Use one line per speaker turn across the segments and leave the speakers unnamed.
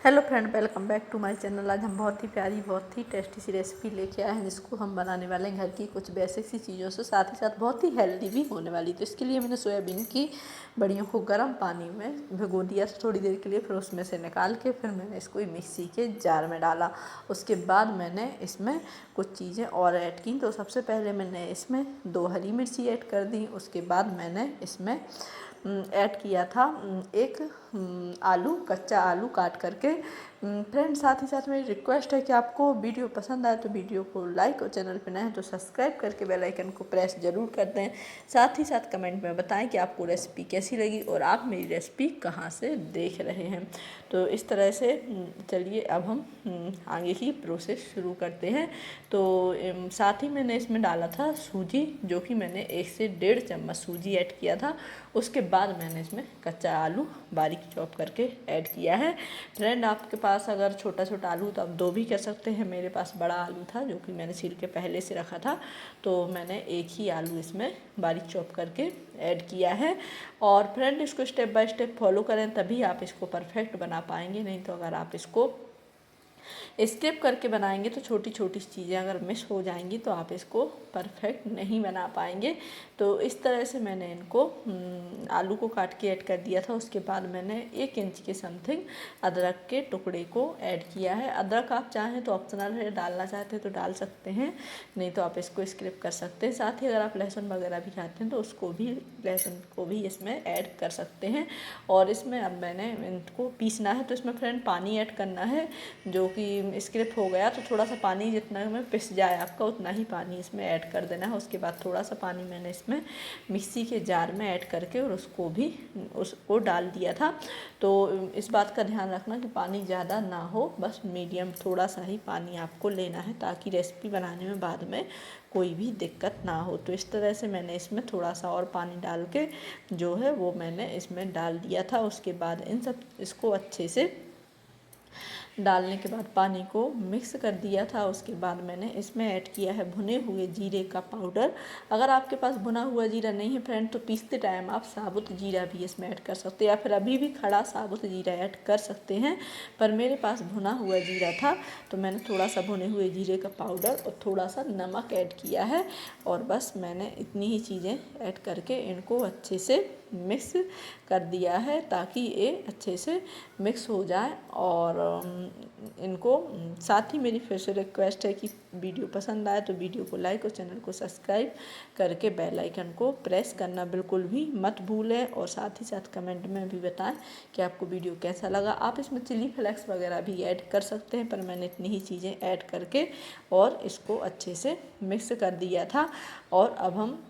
Hello friend, welcome back to my channel. आज हम बहुत ही प्यारी, बहुत ही टेस्टी सी रेसिपी लेके आए हैं, जिसको हम बनाने वाले हैं घर की कुछ बेसिक सी चीज़ों से, साथ ही साथ बहुत ही हेल्दी भी होने वाली। तो इसके लिए मैंने सोयाबीन की बड़ियों को गर्म पानी में भिगो दिया था थोड़ी देर के लिए, फिर उसमें से निकाल के फिर मैंने इसको मिक्सी के जार में डाला। उसके बाद मैंने इसमें कुछ चीज़ें और ऐड की। तो सबसे पहले मैंने इसमें 2 हरी मिर्ची ऐड कर दी। उसके बाद मैंने इसमें ऐड किया था एक आलू, कच्चा आलू काट करके। फ्रेंड, साथ ही साथ मेरी रिक्वेस्ट है कि आपको वीडियो पसंद आए तो वीडियो को लाइक और चैनल पर नए हैं तो सब्सक्राइब करके बेल आइकन को प्रेस ज़रूर कर दें। साथ ही साथ कमेंट में बताएं कि आपको रेसिपी कैसी लगी और आप मेरी रेसिपी कहाँ से देख रहे हैं। तो इस तरह से चलिए अब हम आगे की प्रोसेस शुरू करते हैं। तो साथ ही मैंने इसमें डाला था सूजी, जो कि मैंने 1 से 1.5 चम्मच सूजी ऐड किया था। उसके बाद मैंने इसमें कच्चा आलू बारीक चॉप करके ऐड किया है। फ्रेंड, आपके पास अगर छोटा छोटा आलू तो आप 2 भी कर सकते हैं। मेरे पास बड़ा आलू था जो कि मैंने छील के पहले से रखा था, तो मैंने एक ही आलू इसमें बारीक चॉप करके ऐड किया है। और फ्रेंड, इसको स्टेप बाय स्टेप फॉलो करें, तभी आप इसको परफेक्ट बना पाएंगे। नहीं तो अगर आप इसको स्किप करके बनाएंगे तो छोटी छोटी चीज़ें अगर मिस हो जाएंगी तो आप इसको परफेक्ट नहीं बना पाएंगे। तो इस तरह से मैंने इनको आलू को काट के ऐड कर दिया था। उसके बाद मैंने 1 इंच के समथिंग अदरक के टुकड़े को ऐड किया है। अदरक आप चाहें तो ऑप्शनल है, डालना चाहते हैं तो डाल सकते हैं, नहीं तो आप इसको स्किप कर सकते हैं। साथ ही अगर आप लहसुन वगैरह भी खाते हैं तो लहसुन को भी इसमें ऐड कर सकते हैं। और इसमें अब मैंने इनको पीसना है, तो इसमें फ्रेंड पानी ऐड करना है, जो कि स्किप हो गया। तो थोड़ा सा पानी जितना में पिस जाए आपका उतना ही पानी इसमें ऐड कर देना है। उसके बाद थोड़ा सा पानी मैंने इसमें मिक्सी के जार में ऐड करके और उसको डाल दिया था। तो इस बात का ध्यान रखना कि पानी ज़्यादा ना हो, बस मीडियम थोड़ा सा ही पानी आपको लेना है, ताकि रेसिपी बनाने में बाद में कोई भी दिक्कत ना हो। तो इस तरह से मैंने इसमें थोड़ा सा और पानी डाल के जो है वो मैंने इसमें डाल दिया था। उसके बाद इसको अच्छे से डालने के बाद पानी को मिक्स कर दिया था। उसके बाद मैंने इसमें ऐड किया है भुने हुए जीरे का पाउडर। अगर आपके पास भुना हुआ जीरा नहीं है फ्रेंड, तो पीसते टाइम आप साबुत जीरा भी इसमें ऐड कर सकते हैं, या फिर अभी भी खड़ा साबुत जीरा ऐड कर सकते हैं। पर मेरे पास भुना हुआ जीरा था तो मैंने थोड़ा सा भुने हुए जीरे का पाउडर और थोड़ा सा नमक ऐड किया है। और बस मैंने इतनी ही चीज़ें ऐड करके इनको अच्छे से मिक्स कर दिया है, ताकि ये अच्छे से मिक्स हो जाए। और इनको साथ ही मेरी फिर से रिक्वेस्ट है कि वीडियो पसंद आए तो वीडियो को लाइक और चैनल को सब्सक्राइब करके बेल आइकन को प्रेस करना बिल्कुल भी मत भूलें। और साथ ही साथ कमेंट में भी बताएं कि आपको वीडियो कैसा लगा। आप इसमें चिली फ्लेक्स वगैरह भी ऐड कर सकते हैं, पर मैंने इतनी ही चीज़ें ऐड करके और इसको अच्छे से मिक्स कर दिया था। और अब हम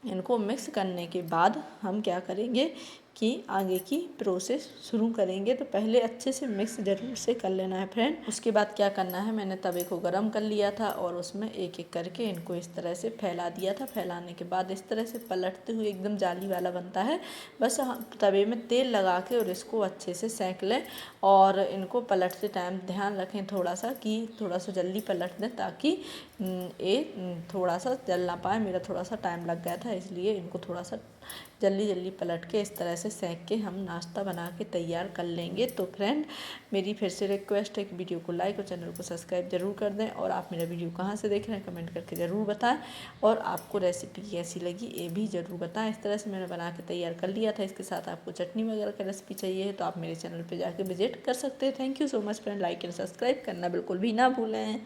इनको मिक्स करने के बाद हम क्या करेंगे कि आगे की प्रोसेस शुरू करेंगे। तो पहले अच्छे से मिक्स ज़रूर से कर लेना है फ्रेंड। उसके बाद क्या करना है, मैंने तवे को गरम कर लिया था और उसमें एक एक करके इनको इस तरह से फैला दिया था। फैलाने के बाद इस तरह से पलटते हुए एकदम जाली वाला बनता है। बस तवे में तेल लगा के और इसको अच्छे से सेंक लें। और इनको पलटते टाइम ध्यान रखें थोड़ा सा कि थोड़ा सा जल्दी पलट दें, ताकि ये थोड़ा सा जल ना पाए। मेरा थोड़ा सा टाइम लग गया था, इसलिए इनको थोड़ा सा जल्दी जल्दी पलट के इस तरह से सेंक के हम नाश्ता बना के तैयार कर लेंगे। तो फ्रेंड, मेरी फिर से रिक्वेस्ट है कि वीडियो को लाइक और चैनल को सब्सक्राइब जरूर कर दें। और आप मेरा वीडियो कहाँ से देख रहे हैं कमेंट करके ज़रूर बताएं। और आपको रेसिपी कैसी लगी ये भी ज़रूर बताएं। इस तरह से मैंने बना के तैयार कर लिया था। इसके साथ आपको चटनी वगैरह का रेसिपी चाहिए है तो आप मेरे चैनल पर जाके विजिट कर सकते हैं। Thank you so much friend. Like and subscribe करना बिल्कुल भी ना भूलें।